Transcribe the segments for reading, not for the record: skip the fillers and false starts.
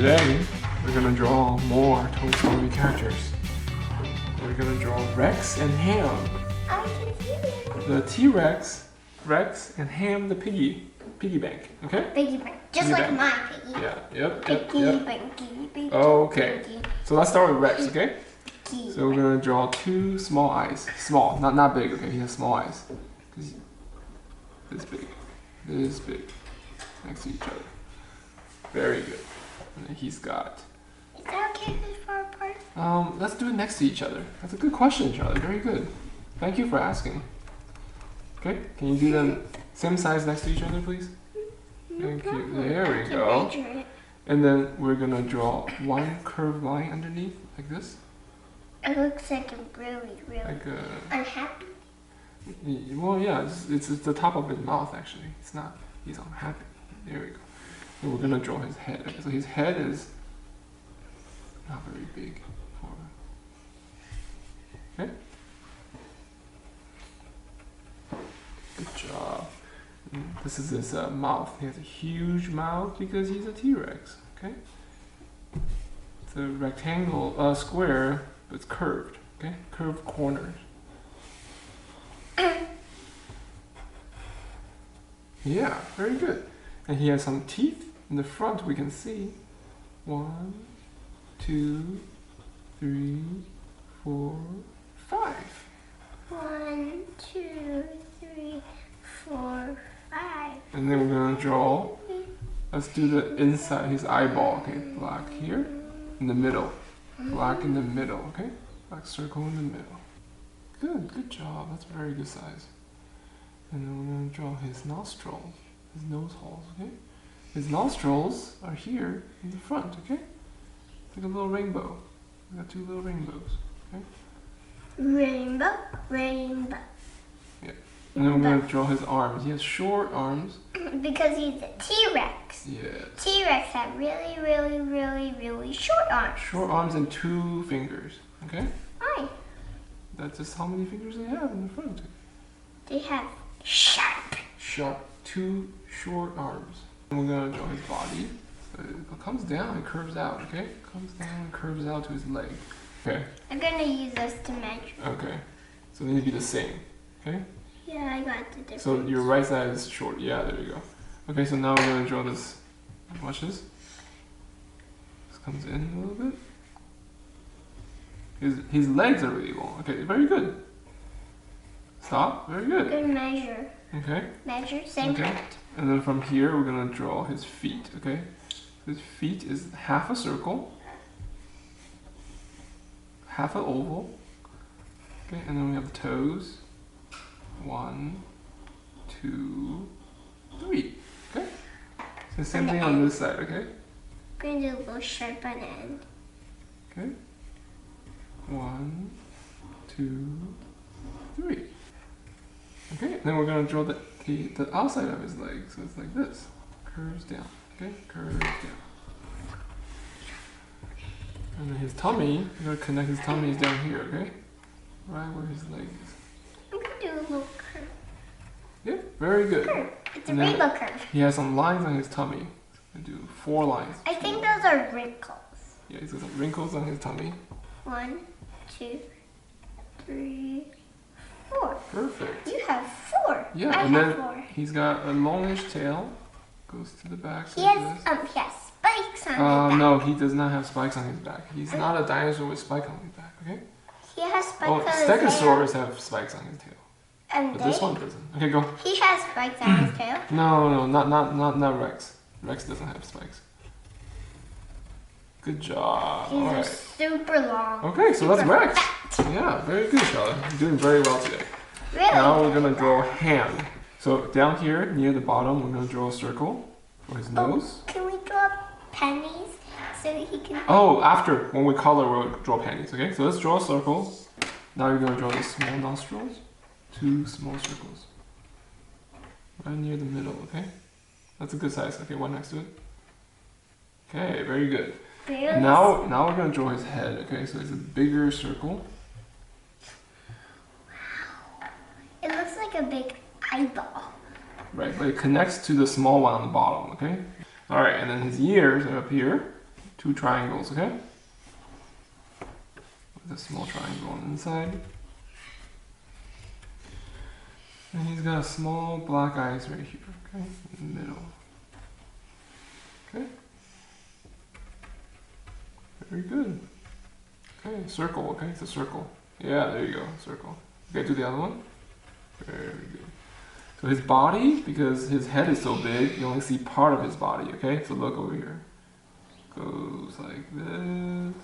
Today, we're gonna draw more Toy Story characters. We're gonna draw Rex and Hamm. I can see it. The T-Rex, Rex, and Hamm the piggy bank. Okay? Piggy bank. Just Piggy like bank. my piggy. Yeah. Yep. Piggy banky, piggy. Okay. Piggy. So let's start with Rex. Okay? Piggy. So we're gonna draw two small eyes. Small, not big. Okay? He has small eyes. This big, next to each other. Very good. And then he's got. Is that okay if it's far apart? Let's do it next to each other. That's a good question, Charlie. Very good. Thank you for asking. Okay, can you do them same size next to each other, please? Thank you. There we go. And then we're gonna draw one curved line underneath, like this. It looks like I'm really Like unhappy. well, yeah, it's the top of his mouth actually. It's not. He's unhappy. There we go. And we're gonna draw his head. Okay, so his head is not very big. Okay. Good job. This is his mouth. He has a huge mouth because he's a T-Rex. Okay. It's a rectangle, square, but it's curved. Okay, curved corners. Yeah, very good. And he has some teeth in the front. We can see 1, 2, 3, 4, 5. 1, 2, 3, 4, 5. And then we're gonna draw. Let's do the inside, his eyeball. Okay, black here, in the middle. Black in the middle. Okay, black circle in the middle. Good job. That's a very good size. And then we're gonna draw his nostrils, his nose holes. Okay, his nostrils are here in the front. Okay, like a little rainbow. We got two little rainbows. Okay. Rainbow, rainbow. Yeah. And then we're gonna draw his arms. He has short arms. Because he's a T-Rex. Yeah. T-Rex have really short arms. Short arms and 2 fingers. Okay. Why? That's just how many fingers they have in the front. They have sharp. 2 short arms. And we're gonna draw his body. It comes down and curves out. Okay. Comes down and curves out to his leg. Okay. I'm gonna use this to measure. Okay. So they need to be the same. Okay. Yeah, I got the difference. So your right side is short. Yeah, there you go. Okay, so now we're gonna draw this. Watch this. This comes in a little bit. His legs are really long. Okay, very good. Stop. Very good. Good measure. Okay. Measure, same Okay. height. And then from here we're gonna draw his feet. Okay. His feet is half a circle, half an oval. Okay, and then we have the toes. 1, 2, 3. Okay. So same thing on this side. Okay. I'm gonna do a little sharp on the end. Okay. 1, 2, 3. Okay. Then we're gonna draw the outside of his leg. So it's like this. Curves down. Okay. Curves down. And then his tummy. We're gonna connect his tummy is down here. Okay. Right where his leg is. I'm gonna do a little curve. Yeah. Very good. Curve. It's a And then rainbow curve. He has some lines on his tummy. I'm gonna do 4 lines. I think those are wrinkles. Yeah. He's got some wrinkles on his tummy. 1, 2, 3, 4. Perfect. You have 4. Yeah, I and have then 4. he's got a longish tail. Goes to the back. He like has this. he has spikes on his back. No, he does not have spikes on his back. He's not a dinosaur with spikes on his back. Okay. He has spikes Oh, on his tail. stegosaurus have spikes on his tail, And but this one doesn't. Okay, go. He has spikes on his tail. No, not Rex. Rex doesn't have spikes. Good job. These All are right. super long. Okay, so that's super Rex. fat. Yeah, very good, Charlotte. You're doing very well today. Really? Now we're gonna draw Hamm. So down here near the bottom, we're gonna draw a circle for his nose. Can we draw pennies so he can... Oh, after, when we color, we'll draw pennies, okay? So let's draw a circle. Now you're gonna draw the small nostrils. 2 small circles. Right near the middle, okay? That's a good size. Okay, one next to it. Okay, very good. Really? Now we're gonna draw his head, okay? So it's a bigger circle. It looks like a big eyeball. Right, but it connects to the small one on the bottom, okay? Alright, and then his ears are up here. 2 triangles, okay? With a small triangle on the inside. And he's got small black eyes right here, okay? In the middle. Okay? Very good. Okay, circle, okay? It's a circle. Yeah, there you go, circle. Okay, do the other one. Very good. So his body, because his head is so big, you only see part of his body, okay? So look over here. Goes like this.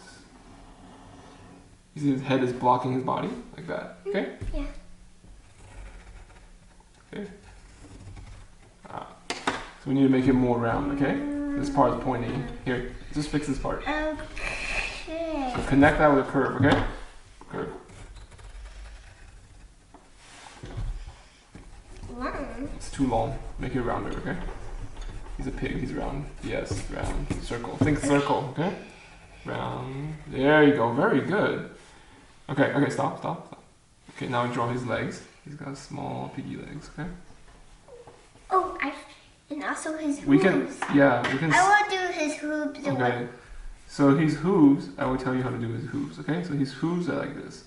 You see his head is blocking his body, like that, okay? Yeah. Okay. So we need to make it more round, okay? This part is pointy. Here, just fix this part. Okay. So connect that with a curve, okay? Curve. Long. It's too long. Make it rounder, okay? He's a pig, he's round. Yes, round. Circle. Think circle, okay? Round. There you go. Very good. Okay, okay, stop. Okay, now we draw his legs. He's got small piggy legs, okay? Oh, and also his hooves. We can. I want to do his hooves. Okay. So his hooves, I will tell you how to do his hooves, okay? So his hooves are like this.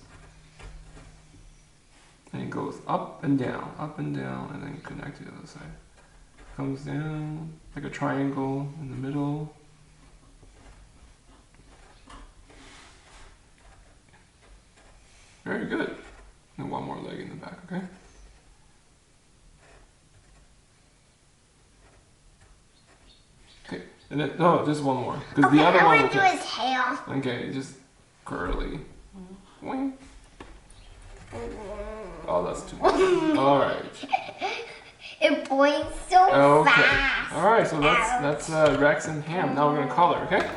And it goes up and down, and then connect to the other side. Comes down like a triangle in the middle. Very good. And one more leg in the back, okay? Okay, and then, no, just one more. Because the other one, I want to do his hair. Okay, just curly. Wing. Oh, that's too much. Alright. It points so fast. Alright, so that's Rex and Hamm. Now we're gonna color, okay?